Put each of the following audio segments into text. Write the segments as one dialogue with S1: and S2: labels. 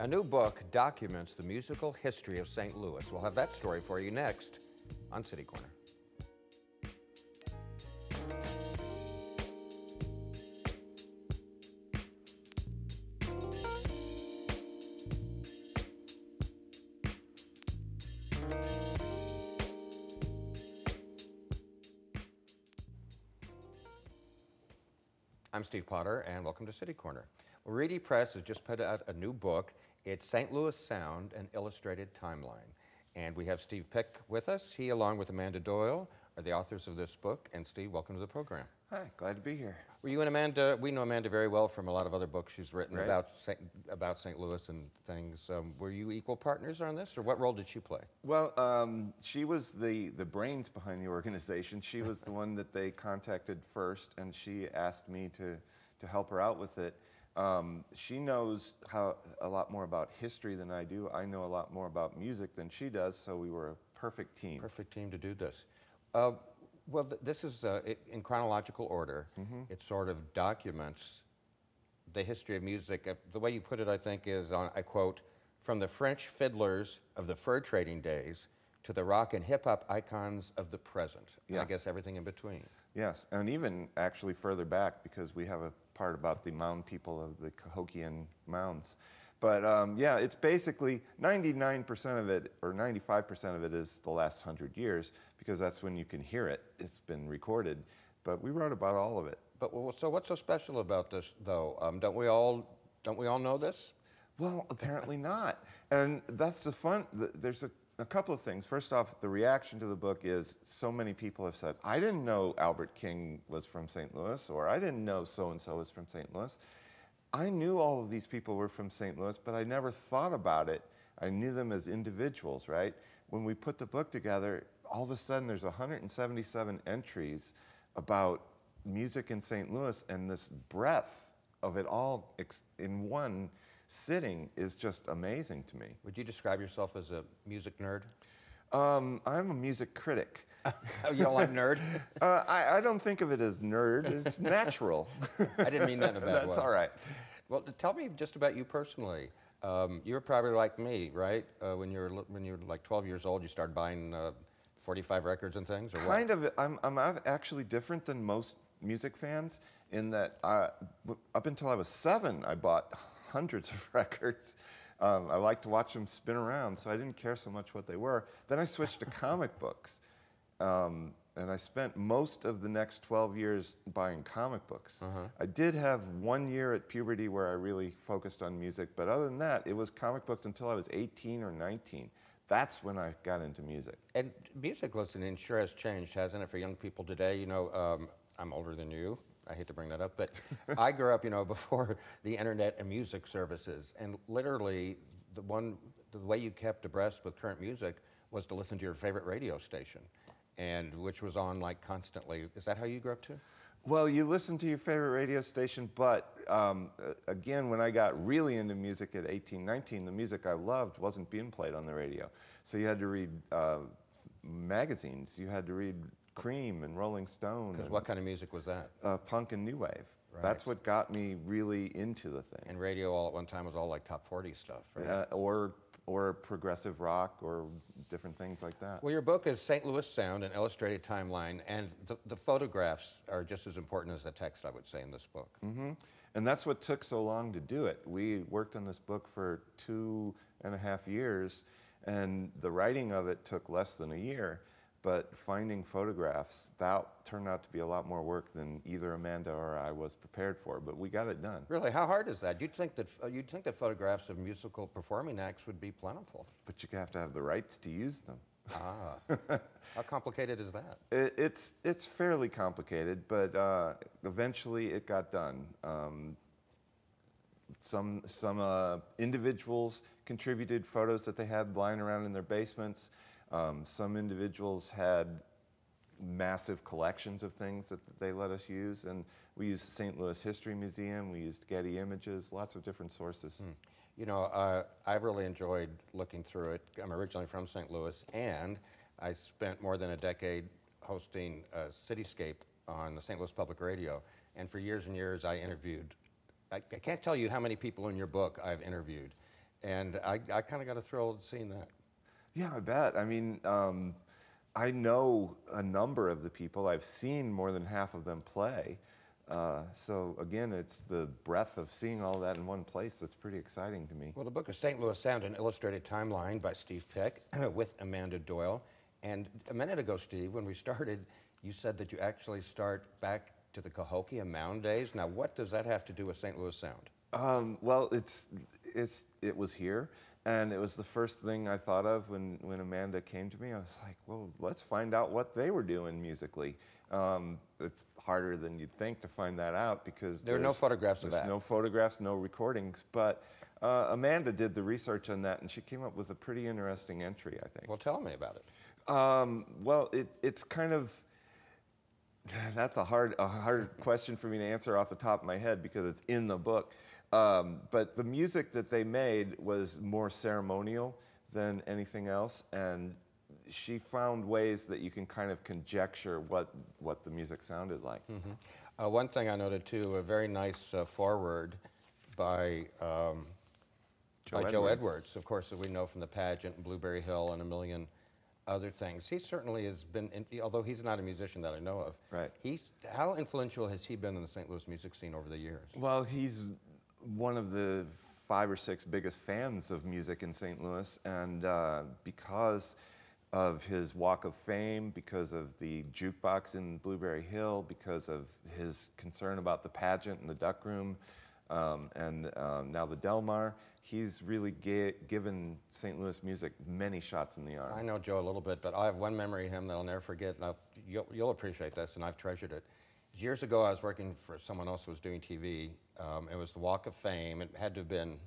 S1: A new book documents the musical history of St. Louis. We'll have that story for you next on City Corner. I'm Steve Potter, and welcome to City Corner. Well, Reedy Press has just put out a new book. It's St. Louis Sound, an illustrated timeline. And we have Steve Pick with us. He, along with Amanda Doyle, are the authors of this book. And Steve, welcome to the program.
S2: Hi, glad to be here.
S1: Well, you and Amanda, we know Amanda very well from a lot of other books she's written
S2: Right.
S1: about St. Louis and things. Were you equal partners on this, or what role did she play?
S2: Well, she was the brains behind the organization. She was the one that they contacted first, and she asked me to help her out with it. She knows a lot more about history than I do. I know a lot more about music than she does, so we were a perfect team.
S1: Perfect team to do this. Well, this is in chronological order. It sort of documents the history of music. The way you put it, I think, is, I quote, from the French fiddlers of the fur trading days to the rock and hip-hop icons of the present.
S2: Yes.
S1: I guess everything in between.
S2: Yes, and even actually further back, because we have a part about the mound people of the Cahokian mounds. But yeah, it's basically 99% of it, or 95% of it, is the last 100 years, because that's when you can hear it. It's been recorded, but we wrote about all of it.
S1: But so what's so special about this, though? Don't we all know this?
S2: Well, apparently not. And that's the fun. There's a couple of things. First off, the reaction to the book is so many people have said, I didn't know Albert King was from St. Louis, or I didn't know so-and-so was from St. Louis. I knew all of these people were from St. Louis, but I never thought about it. I knew them as individuals, right? When we put the book together, all of a sudden there's 177 entries about music in St. Louis, and this breadth of it all in one sitting is just amazing to me.
S1: Would you describe yourself as a music nerd?
S2: I'm a music critic.
S1: Oh, you don't like nerd?
S2: I don't think of it as nerd. It's natural.
S1: I didn't mean that in a bad way.
S2: That's all right.
S1: Well, tell me just about you personally. You were probably like me, right? When you were like 12 years old, you started buying 45 records and things, or what?
S2: Kind of. I'm actually different than most music fans in that up until I was 7, I bought hundreds of records. I liked to watch them spin around, so I didn't care so much what they were. Then I switched to comic books, and I spent most of the next 12 years buying comic books. I did have 1 year at puberty where I really focused on music, but other than that, it was comic books until I was 18 or 19. That's when I got into music. And
S1: music listening sure has changed, hasn't it, for young people today? You know, I'm older than you. I hate to bring that up, but I grew up, you know, before the internet and music services, and literally the way you kept abreast with current music was to listen to your favorite radio station, and which was on like constantly. Is that how you grew up too?
S2: Well, you listen to your favorite radio station, but again, when I got really into music at 18, 19, the music I loved wasn't being played on the radio. So you had to read magazines, you had to read Cream and Rolling Stone.
S1: Because what kind of music was that?
S2: Punk and new wave.
S1: Right.
S2: That's what got me really into the thing.
S1: And radio all at one time was all like top 40 stuff, right?
S2: Or progressive rock or different things like that.
S1: Well, your book is St. Louis Sound, an illustrated timeline, and the photographs are just as important as the text, I would say, in this book.
S2: And that's what took so long to do it. We worked on this book for 2.5 years, and the writing of it took less than a year. But finding photographs, that turned out to be a lot more work than either Amanda or I was prepared for, but we got it done.
S1: Really? How hard is that? You'd think that photographs of musical performing acts would be plentiful.
S2: But you have to have the rights to use them.
S1: Ah. How complicated is that?
S2: It's fairly complicated, but eventually it got done. Some individuals contributed photos that they had lying around in their basements. Some individuals had massive collections of things that they let us use, and we used St. Louis History Museum, we used Getty Images, lots of different sources.
S1: You know, I really enjoyed looking through it. I'm originally from St. Louis, and I spent more than a decade hosting Cityscape on the St. Louis Public Radio, and for years and years I interviewed. I can't tell you how many people in your book I've interviewed. And I kind of got a thrill seeing that.
S2: Yeah, I bet. I mean, I know a number of the people. I've seen more than half of them play. So again, it's the breadth of seeing all that in one place that's pretty exciting to me.
S1: Well, the book is St. Louis Sound, an illustrated timeline by Steve Peck with Amanda Doyle. And a minute ago, Steve, when we started, you said that you actually start back to the Cahokia Mound days. Now, what does that have to do with St. Louis Sound?
S2: Well, it was here, and it was the first thing I thought of when Amanda came to me. I was like, well, let's find out what they were doing musically. It's harder than you'd think to find that out because
S1: There are no photographs of that.
S2: There's no photographs, no recordings, but Amanda did the research on that, and she came up with a pretty interesting entry, I think.
S1: Well, tell me about it.
S2: Well, it's kind of, that's a hard question for me to answer off the top of my head because it's in the book. But the music that they made was more ceremonial than anything else, and she found ways that you can kind of conjecture what the music sounded like.
S1: Mm-hmm. One thing I noted too, a very nice foreword by Joe Edwards, of course, that we know from the pageant and Blueberry Hill and a million other things. He certainly has been, although he's not a musician that I know of.
S2: Right.
S1: How influential has he been in the St. Louis music scene over the years?
S2: Well, he's one of the 5 or 6 biggest fans of music in St. Louis, and because of his Walk of Fame, because of the jukebox in Blueberry Hill, because of his concern about the pageant and the Duck Room, and now the Del Mar, he's really given St. Louis music many shots in the arm.
S1: I know Joe a little bit, but I have one memory of him that I'll never forget. Now, you'll appreciate this, and I've treasured it. Years ago, I was working for someone else who was doing TV. It was the Walk of Fame. It had to have been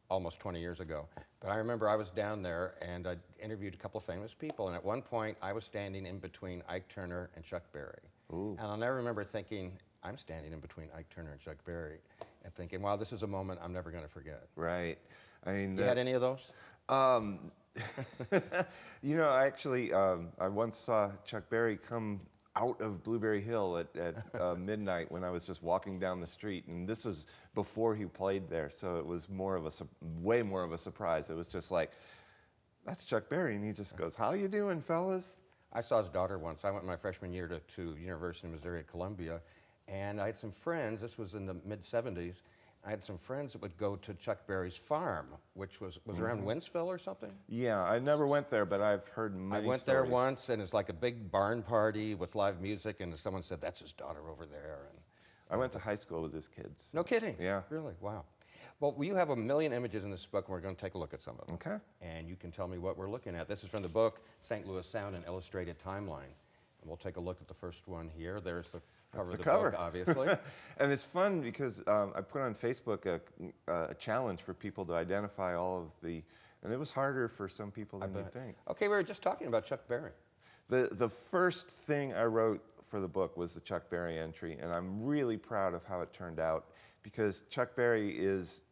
S1: almost 20 years ago. But I remember I was down there, and I interviewed a couple of famous people, and at one point, I was standing in between Ike Turner and Chuck Berry.
S2: Ooh.
S1: And I'll never remember thinking, I'm standing in between Ike Turner and Chuck Berry, and thinking, wow, this is a moment I'm never going to forget.
S2: Right. I mean,
S1: You had any of those?
S2: You know, actually, I once saw Chuck Berry come out of Blueberry Hill at midnight when I was just walking down the street, and this was before he played there, so it was way more of a surprise. It was just like, that's Chuck Berry, and he just goes, how you doing, fellas?
S1: I saw his daughter once. I went my freshman year to University of Missouri at Columbia, and I had some friends, this was in the mid-'70s, I had some friends that would go to Chuck Berry's farm, which was around Winsville or something?
S2: Yeah, I never went there, but I've heard many
S1: I went
S2: stories.
S1: there once, and it's like a big barn party with live music, and someone said, that's his daughter over there. And
S2: I went to high school with his kids.
S1: no kidding?
S2: Yeah.
S1: Really? Wow. Well, you have a million images in this book, and we're going to take a look at some of them.
S2: Okay.
S1: And you can tell me what we're looking at. This is from the book, St. Louis Sound, an Illustrated Timeline. And we'll take a look at the first one here. There's the cover of the book, obviously.
S2: And it's fun because I put on Facebook a challenge for people to identify all of the, and it was harder for some people than you'd think.
S1: Okay, we were just talking about Chuck Berry.
S2: The first thing I wrote for the book was the Chuck Berry entry, and I'm really proud of how it turned out because Chuck Berry is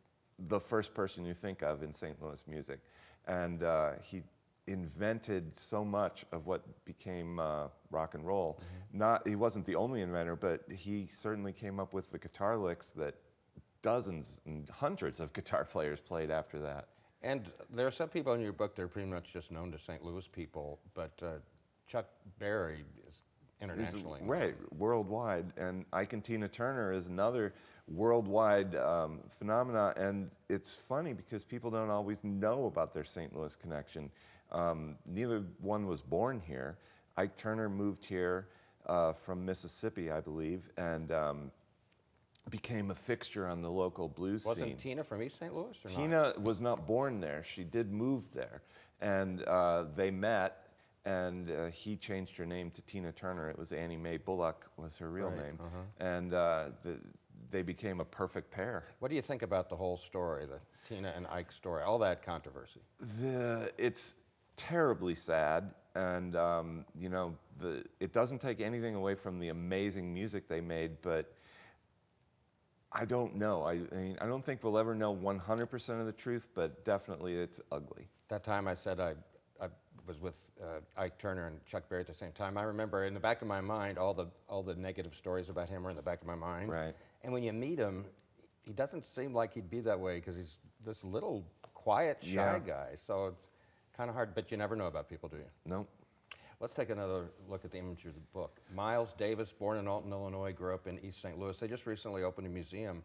S2: the first person you think of in St. Louis music, and he invented so much of what became rock and roll. He wasn't the only inventor, but he certainly came up with the guitar licks that dozens and hundreds of guitar players played after that.
S1: And there are some people in your book that are pretty much just known to St. Louis people, but Chuck Berry is internationally known.
S2: Right, worldwide. And Ike and Tina Turner is another worldwide phenomena. And it's funny because people don't always know about their St. Louis connection. Neither one was born here. Ike Turner moved here from Mississippi, I believe, and became a fixture on the local blues scene.
S1: Wasn't Tina from East St. Louis or
S2: Tina was not born there. She did move there. And they met, and he changed her name to Tina Turner. It was Annie Mae Bullock was her real name. And they became a perfect pair.
S1: What do you think about the whole story, the Tina and Ike story, all that controversy?
S2: It's terribly sad, and you know, it doesn't take anything away from the amazing music they made, but I don't know. I mean, I don't think we'll ever know 100% of the truth, but definitely it's ugly.
S1: That time I said I was with Ike Turner and Chuck Berry at the same time. I remember in the back of my mind, all the negative stories about him were in the back of my mind.
S2: Right.
S1: And when you meet him, he doesn't seem like he'd be that way because he's this little quiet, shy
S2: Yeah.
S1: guy. So kind of hard, but you never know about people, do you?
S2: No.
S1: Let's take another look at the image of the book. Miles Davis, born in Alton, Illinois, grew up in East St. Louis. They just recently opened a museum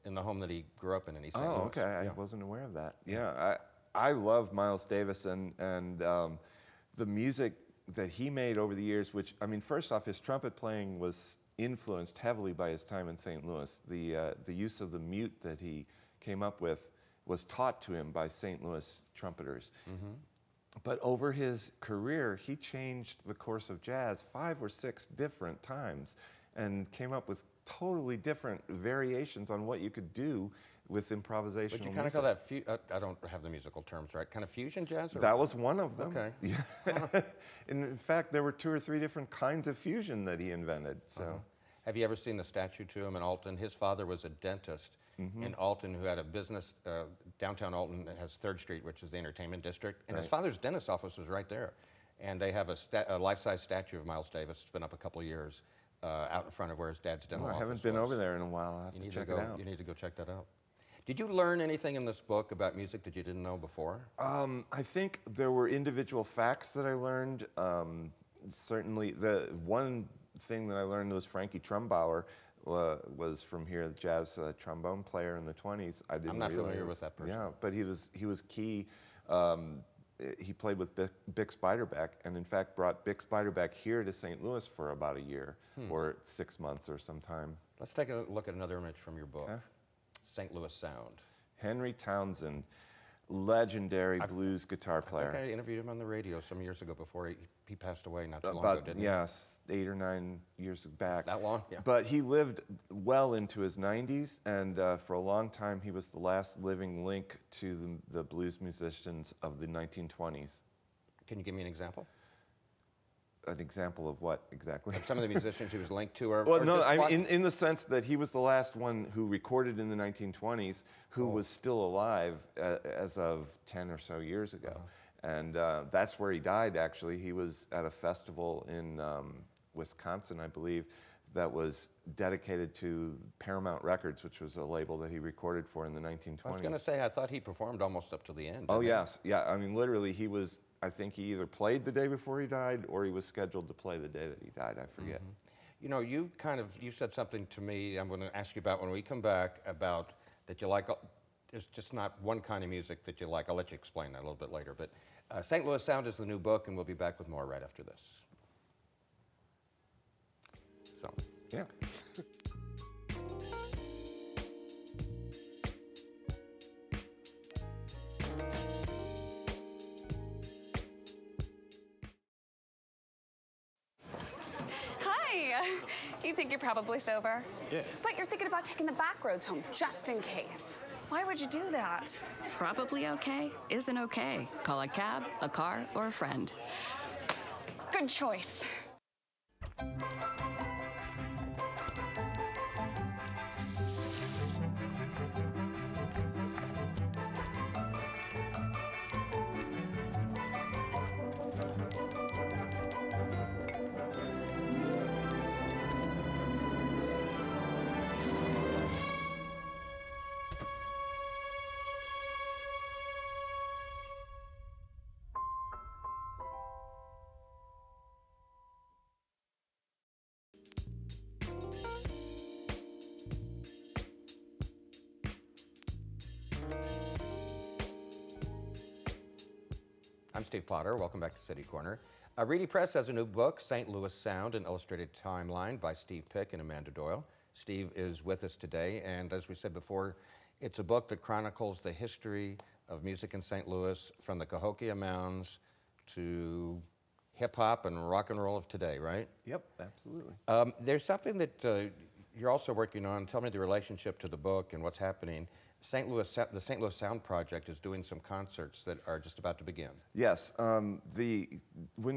S1: in the home that he grew up in East St. Louis.
S2: Oh, okay. I wasn't aware of that. Yeah, I love Miles Davis and the music that he made over the years, which, I mean, first off, his trumpet playing was influenced heavily by his time in St. Louis. The use of the mute that he came up with was taught to him by St. Louis trumpeters.
S1: Mm-hmm.
S2: But over his career, he changed the course of jazz 5 or 6 different times and came up with totally different variations on what you could do with improvisational
S1: Would you kind of call that, I don't have the musical terms right, kind of fusion jazz? Or?
S2: That was one of them.
S1: Okay.
S2: Yeah. In fact, there were 2 or 3 different kinds of fusion that he invented. So,
S1: Have you ever seen the statue to him in Alton? His father was a dentist in Alton who had a business, downtown Alton has 3rd Street, which is the entertainment district, and his father's dentist office was right there. And they have a life-size statue of Miles Davis. It's been up a couple of years out in front of where his dad's dental office was.
S2: I haven't been over there in a while. I'll have to check it out.
S1: You need to go check that out. Did you learn anything in this book about music that you didn't know before?
S2: I think there were individual facts that I learned. Certainly, the one thing that I learned was Frankie Trumbauer was from here, the jazz trombone player in the 20s.
S1: I'm not familiar with that person.
S2: Yeah, but he was key. He played with Bix Beiderbecke, and in fact brought Bix Beiderbecke here to St. Louis for about a year, or 6 months or some time.
S1: Let's take a look at another image from your book.
S2: Okay.
S1: St. Louis Sound.
S2: Henry Townsend, legendary blues guitar player.
S1: I think I interviewed him on the radio some years ago before he passed away not too long ago, didn't he?
S2: Yes, 8 or 9 years back.
S1: That long? Yeah.
S2: But he lived well into his 90s, and for a long time he was the last living link to the blues musicians of the 1920s.
S1: Can you give me an example?
S2: An example of what exactly?
S1: Of some of the musicians he was linked to, or
S2: well,
S1: or
S2: no,
S1: just
S2: I
S1: what?
S2: mean, in the sense that he was the last one who recorded in the 1920s, who was still alive as of 10 or so years ago. And that's where he died, actually. He was at a festival in Wisconsin, I believe, that was dedicated to Paramount Records, which was a label that he recorded for in the 1920s.
S1: I was going to say, I thought he performed almost up to the end.
S2: Oh, yes. Yeah, I mean, literally, he was, I think he either played the day before he died or he was scheduled to play the day that he died. I forget.
S1: You know, you said something to me I'm going to ask you about when we come back about that you like, there's just not one kind of music that you like. I'll let you explain that a little bit later. But St. Louis Sound is the new book, and we'll be back with more right after this. So,
S2: Yeah.
S3: Hi. You think you're probably sober?
S4: Yeah.
S3: But you're thinking about taking the back roads home, just in case. Why would you do that?
S5: Probably okay isn't okay. Call a cab, a car, or a friend.
S3: Good choice.
S1: I'm Steve Potter. Welcome back to City Corner. Reedy Press has a new book, St. Louis Sound, an illustrated timeline by Steve Pick and Amanda Doyle. Steve is with us today, and as we said before, it's a book that chronicles the history of music in St. Louis from the Cahokia Mounds to hip-hop and rock and roll of today, right?
S2: Yep, absolutely.
S1: There's something that you're also working on. Tell me the relationship to the book and what's happening. The St. Louis Sound Project is doing some concerts that are just about to begin.
S2: Yes. When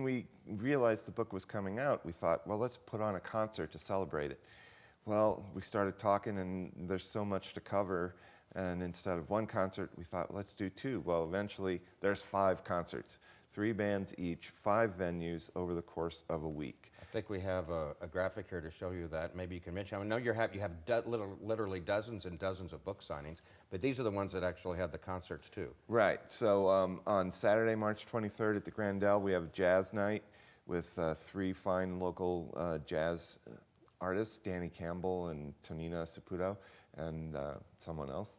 S2: we realized the book was coming out, we thought, well, let's put on a concert to celebrate it. Well, we started talking, and there's so much to cover, and instead of one concert, we thought, let's do 2. Well, eventually, there's 5 concerts, 3 bands each, 5 venues over the course of a week.
S1: think we have a graphic here to show you that. Maybe you can mention. I know you have literally dozens and dozens of book signings, but these are the ones that actually had the concerts too.
S2: Right. So on Saturday, March 23rd at the Grandel, we have a jazz night with 3 fine local jazz artists, Danny Campbell and Tonina Saputo, and someone else.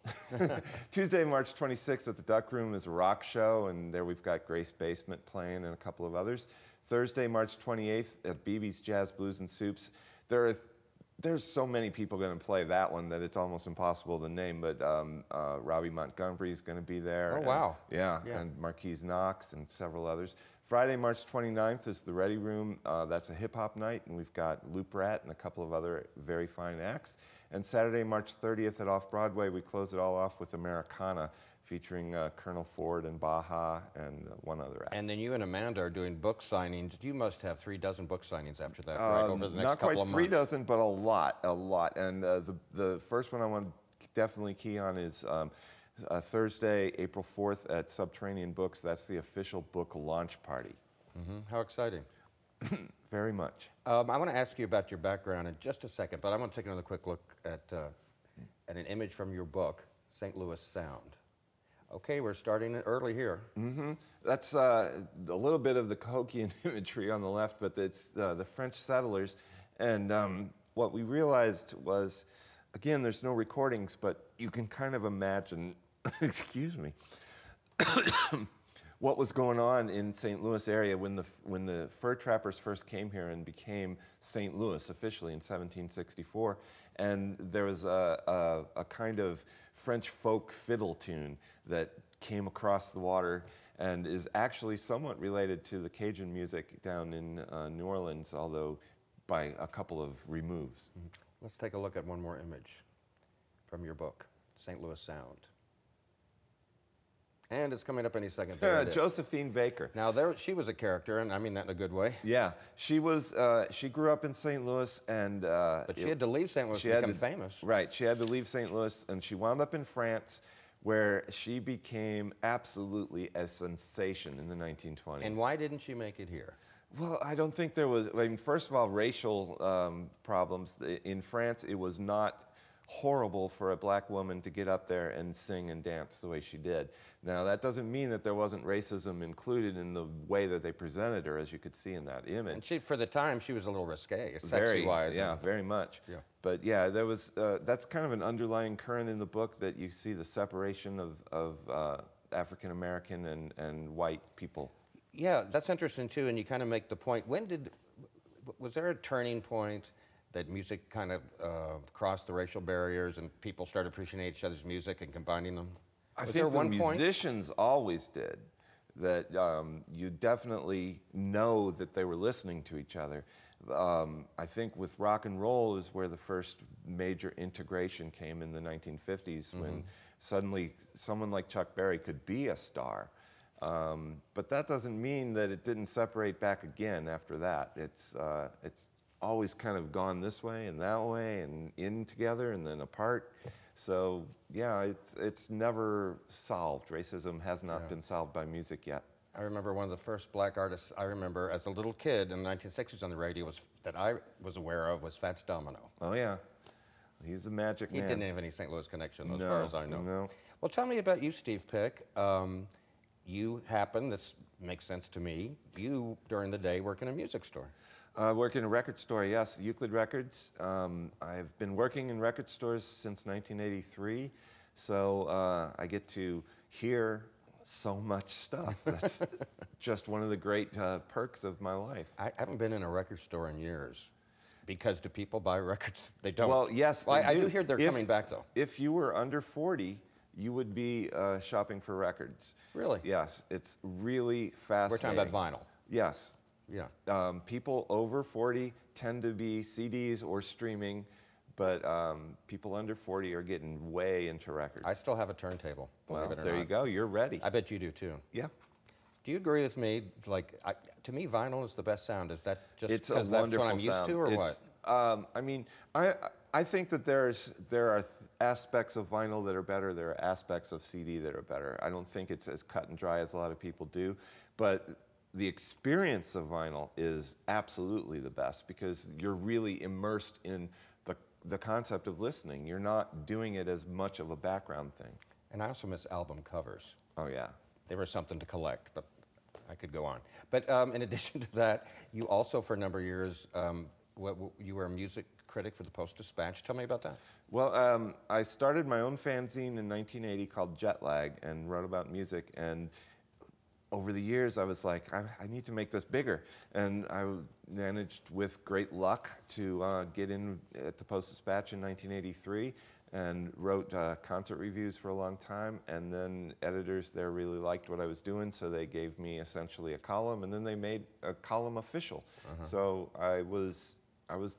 S2: Tuesday, March 26th at the Duck Room is a rock show, and there we've got Grace Basement playing and a couple of others. Thursday, March 28th at BB's Jazz, Blues, and Soups. There's so many people going to play that one that it's almost impossible to name, but Robbie Montgomery is going to be there.
S1: Oh, wow.
S2: Yeah, and Marquise Knox and several others. Friday, March 29th is the Ready Room. That's a hip-hop night, and we've got Loop Rat and a couple of other very fine acts. And Saturday, March 30th at Off-Broadway, we close it all off with Americana, featuring Colonel Ford and Baja and one other act.
S1: And then you and Amanda are doing book signings. You must have 3 dozen book signings after that, right, over the next couple of months.
S2: Not quite 3 dozen, but a lot. And the first one I want to definitely key on is Thursday, April 4th at Subterranean Books. That's the official book launch party.
S1: How exciting.
S2: Very much.
S1: I want to ask you about your background in just a second, but I want to take another quick look at an image from your book, St. Louis Sound. Okay, we're starting early here.
S2: That's a little bit of the Cokean imagery on the left, but it's the French settlers. And what we realized was, again, there's no recordings, but you can kind of imagine, excuse me, what was going on in St. Louis area when the fur trappers first came here and became St. Louis officially in 1764. And there was a kind of French folk fiddle tune that came across the water and is actually somewhat related to the Cajun music down in New Orleans, although by a couple of removes.
S1: Let's take a look at one more image from your book, St. Louis Sound. And it's coming up any second. There it is.
S2: Josephine Baker.
S1: Now, she was a character, and I mean that in a good way.
S2: Yeah, she was. She grew up in St. Louis, and
S1: but she had to leave St. Louis to become famous.
S2: Right, she had to leave St. Louis, and she wound up in France, where she became absolutely a sensation in the 1920s.
S1: And why didn't she make it here?
S2: Well, I don't think there was. I mean, first of all, racial problems in France. It was not horrible for a black woman to get up there and sing and dance the way she did. Now, that doesn't mean that there wasn't racism included in the way that they presented her, as you could see in that image.
S1: And she, for the time, she was a little risque, sexy-wise.
S2: Yeah, very much.
S1: Yeah.
S2: But yeah, there was, that's kind of an underlying current in the book, that you see the separation of African-American and white people.
S1: Yeah, that's interesting too, and you kind of make the point. Was there a turning point that music kind of crossed the racial barriers and people started appreciating each other's music and combining them?
S2: I think the musicians always did. That you definitely know that they were listening to each other. I think with rock and roll is where the first major integration came in the 1950s, when suddenly someone like Chuck Berry could be a star. But that doesn't mean that it didn't separate back again after that. It's always kind of gone this way and that way and in together and then apart. So yeah, it's never solved. Racism has not been solved by music yet.
S1: I remember one of the first black artists I remember as a little kid in the 1960s on the radio that I was aware of was Fats Domino.
S2: Oh yeah, he's a magic man.
S1: He didn't have any St. Louis connection as far as I know.
S2: No.
S1: Well, tell me about you, Steve Pick. You happen, this makes sense to me, you during the day work in a music store.
S2: Work in a record store, yes, Euclid Records. I've been working in record stores since 1983, so I get to hear so much stuff. That's just one of the great perks of my life.
S1: I haven't been in a record store in years. Because do people buy records? They don't.
S2: Well, yes,
S1: I do hear they're coming back, though.
S2: If you were under 40, you would be shopping for records.
S1: Really?
S2: Yes, it's really fascinating.
S1: We're talking about vinyl.
S2: Yes.
S1: Yeah.
S2: People over 40 tend to be CDs or streaming, but people under 40 are getting way into records.
S1: I still have a turntable.
S2: Well, there you go. You're ready.
S1: I bet you do too.
S2: Yeah.
S1: Do you agree with me? Like, to me, vinyl is the best sound. Is that just
S2: because
S1: that's what I'm used to, or what?
S2: I mean, I think that there are aspects of vinyl that are better. There are aspects of CD that are better. I don't think it's as cut and dry as a lot of people do, but the experience of vinyl is absolutely the best because you're really immersed in the concept of listening. You're not doing it as much of a background thing.
S1: And I also miss album covers.
S2: Oh, yeah.
S1: They were something to collect, but I could go on. But in addition to that, you also, for a number of years, you were a music critic for the Post-Dispatch. Tell me about that.
S2: Well, I started my own fanzine in 1980 called Jet Lag and wrote about music. And over the years, I was like, I need to make this bigger. And I managed, with great luck, to get in at the Post-Dispatch in 1983 and wrote concert reviews for a long time. And then editors there really liked what I was doing, so they gave me essentially a column, and then they made a column official. So I was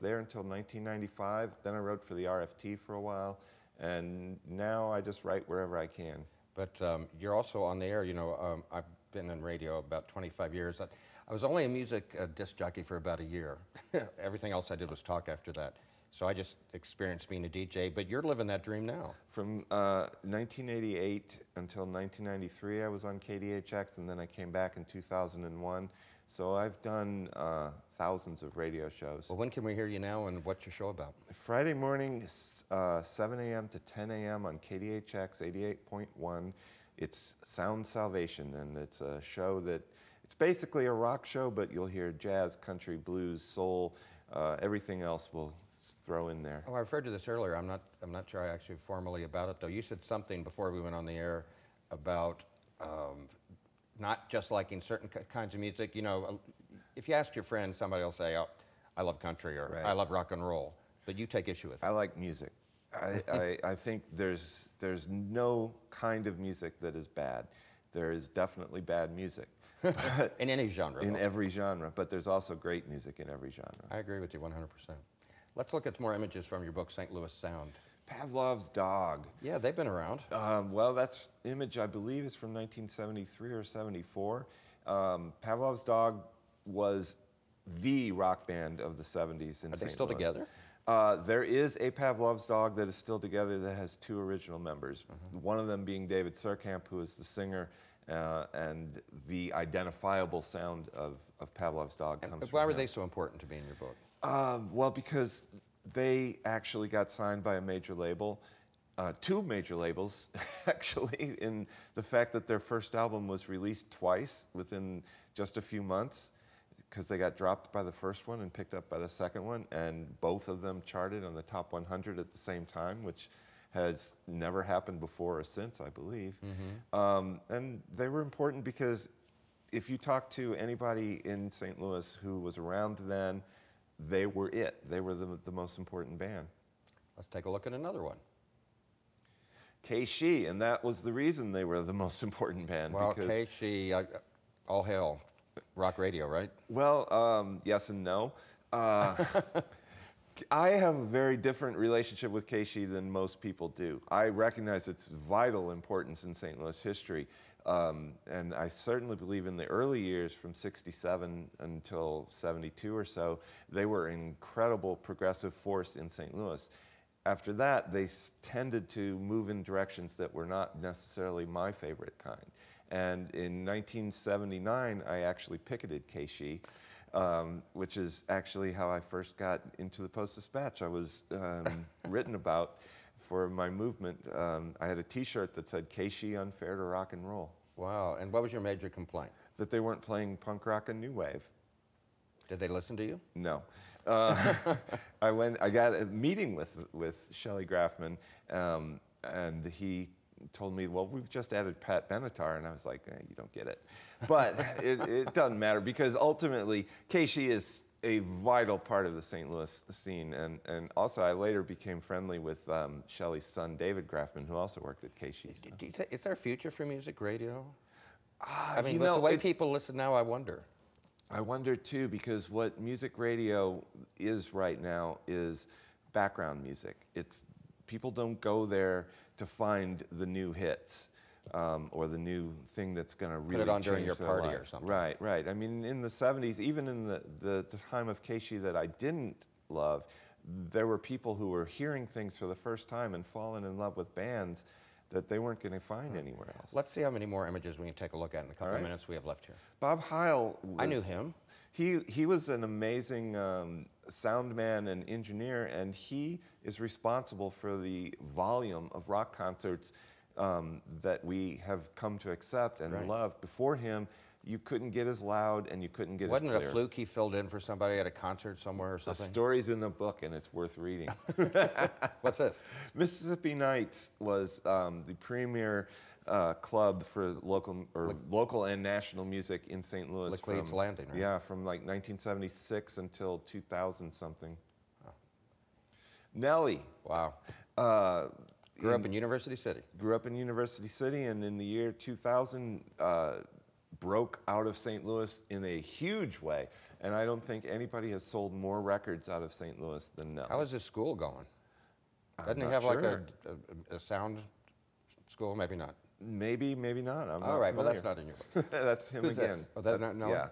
S2: there until 1995. Then I wrote for the RFT for a while, and now I just write wherever I can.
S1: But you're also on the air. You know, I've been in radio about 25 years. I was only a music disc jockey for about a year. Everything else I did was talk after that. So I just experienced being a DJ, but you're living that dream now.
S2: From 1988 until 1993, I was on KDHX, and then I came back in 2001. So I've done thousands of radio shows.
S1: Well, when can we hear you now, and what's your show about?
S2: Friday morning, 7 a.m. to 10 a.m. on KDHX 88.1. It's Sound Salvation, and it's a show that, it's basically a rock show, but you'll hear jazz, country, blues, soul, everything else we'll throw in there.
S1: Oh, I referred to this earlier. I'm not sure I actually formally about it, though. You said something before we went on the air about not just liking certain kinds of music. You know, if you ask your friends, somebody will say, oh, I love country, or
S2: Right.
S1: I love rock and roll. But you take issue with it.
S2: I like music. I think there's no kind of music that is bad. There is definitely bad music.
S1: In any genre.
S2: In
S1: though.
S2: every genre, but there's also great music in every genre.
S1: I agree with you 100%. Let's look at some more images from your book, St. Louis Sound.
S2: Pavlov's dog.
S1: Yeah, they've been around.
S2: Well, that's image, I believe, is from 1973 or 74. Pavlov's dog was the rock band of the 70s in St. Louis.
S1: Are they still together?
S2: There is a Pavlov's dog that is still together that has two original members. One of them being David Surkamp, who is the singer, and the identifiable sound of Pavlov's dog comes from
S1: Why were
S2: him.
S1: they so important to be in your book?
S2: Well, because they actually got signed by a major label, two major labels, actually, in the fact that their first album was released twice within just a few months, because they got dropped by the first one and picked up by the second one, and both of them charted on the top 100 at the same time, which has never happened before or since, I believe. And they were important because if you talk to anybody in St. Louis who was around then, they were it. They were the most important band.
S1: Let's take a look at another one.
S2: K-She, and that was the reason they were the most important band.
S1: Well,
S2: because,
S1: K-She, all hail, rock radio, right?
S2: Well, yes and no. I have a very different relationship with K-She than most people do. I recognize its vital importance in St. Louis history. And I certainly believe in the early years, from 67 until 72 or so, they were an incredible progressive force in St. Louis. After that, they tended to move in directions that were not necessarily my favorite kind. And in 1979, I actually picketed K-She, which is actually how I first got into the Post-Dispatch. I was written about for my movement. I had a T-shirt that said, K-She unfair to rock and roll.
S1: Wow, and what was your major complaint?
S2: That they weren't playing punk rock and new wave.
S1: Did they listen to you?
S2: No. I got a meeting with Shelley Grafman, and he told me, well, we've just added Pat Benatar, and I was like, you don't get it. But it doesn't matter, because ultimately, K-She is a vital part of the St. Louis scene, and also I later became friendly with Shelley's son, David Grafman, who also worked at K-She.
S1: Is there a future for music radio?
S2: I
S1: mean, with the way people listen now, I wonder.
S2: I wonder too, because what music radio is right now is background music. People don't go there to find the new hits or the new thing that's going to really
S1: put it on during your
S2: change their
S1: party
S2: life.
S1: or something.
S2: Right, right. I mean, in the 70s, even in the time of K-She that I didn't love, there were people who were hearing things for the first time and falling in love with bands that they weren't going to find anywhere else.
S1: Let's see how many more images we can take a look at in the couple of minutes we have left here.
S2: Bob Heil was,
S1: I knew him.
S2: He was an amazing sound man and engineer, and he is responsible for the volume of rock concerts that we have come to accept and love. Before him, you couldn't get as loud and you couldn't get
S1: Wasn't
S2: as clear.
S1: it a fluke he filled in for somebody at a concert somewhere or
S2: The
S1: something?
S2: story's in the book, and it's worth reading.
S1: What's this?
S2: Mississippi Nights was the premier club for local and national music in St. Louis.
S1: Laclede's Landing, right?
S2: Yeah, from like 1976 until 2000 something. Oh. Nellie.
S1: Wow. Grew up in University City.
S2: Grew up in University City, and in the year 2000, broke out of St. Louis in a huge way. And I don't think anybody has sold more records out of St. Louis than Nellie.
S1: How is his school going? Doesn't he
S2: not
S1: have like
S2: sure.
S1: a sound school? Maybe not.
S2: Maybe, maybe not. I'm
S1: All
S2: not
S1: right, well,
S2: familiar.
S1: that's not in your book.
S2: That's him
S1: Who's
S2: again.
S1: this? Oh, that's not Nellie?
S2: Yeah.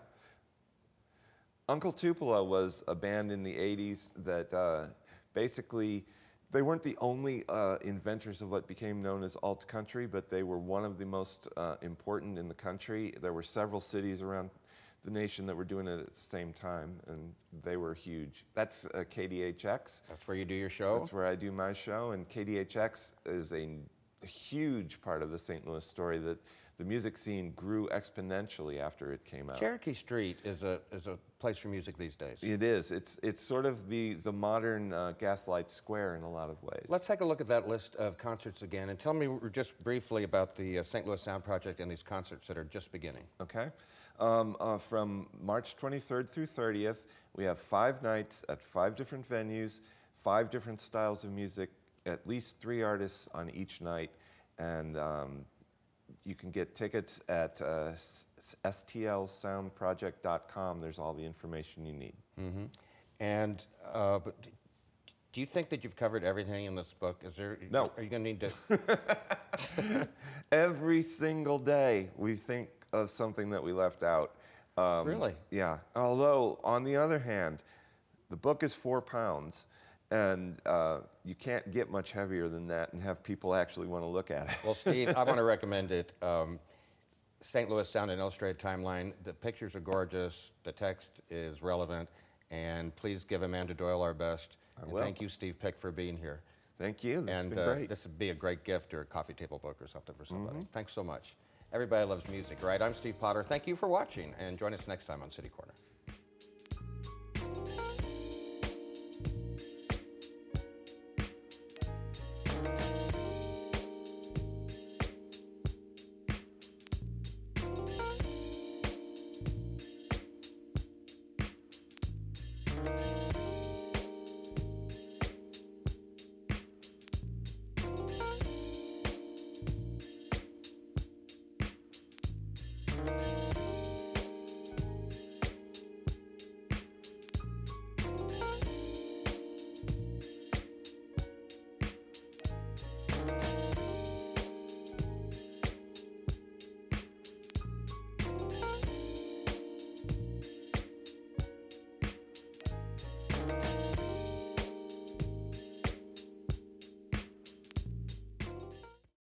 S2: Uncle Tupelo was a band in the 80s that basically, they weren't the only inventors of what became known as alt country, but they were one of the most important in the country. There were several cities around the nation that were doing it at the same time, and they were huge. That's KDHX.
S1: That's where you do your show?
S2: That's where I do my show, and KDHX is a huge part of the St. Louis story, that the music scene grew exponentially after it came out.
S1: Cherokee Street is a place for music these days.
S2: It is. It's sort of the modern Gaslight Square in a lot of ways.
S1: Let's take a look at that list of concerts again, and tell me just briefly about the St. Louis Sound Project and these concerts that are just beginning.
S2: Okay. From March 23rd through 30th, we have 5 nights at 5 different venues, 5 different styles of music, at least 3 artists on each night, and you can get tickets at STLSoundproject.com. There's all the information you need.
S1: Mm-hmm. And but do you think that you've covered everything in this book? Is there?
S2: No.
S1: Are you going to need to?
S2: Every single day we think of something that we left out.
S1: Really?
S2: Yeah. Although, on the other hand, the book is 4 pounds, and you can't get much heavier than that and have people actually want to look at it.
S1: Well, Steve, I want to recommend it. St. Louis Sound and Illustrated Timeline. The pictures are gorgeous. The text is relevant. And please give Amanda Doyle our best.
S2: I
S1: And
S2: will.
S1: thank you, Steve Pick, for being here.
S2: Thank you. This has
S1: And
S2: been great.
S1: this would be a great gift or a coffee table book or something for somebody. Thanks so much. Everybody loves music, right? I'm Steve Potter. Thank you for watching, and join us next time on City Corner.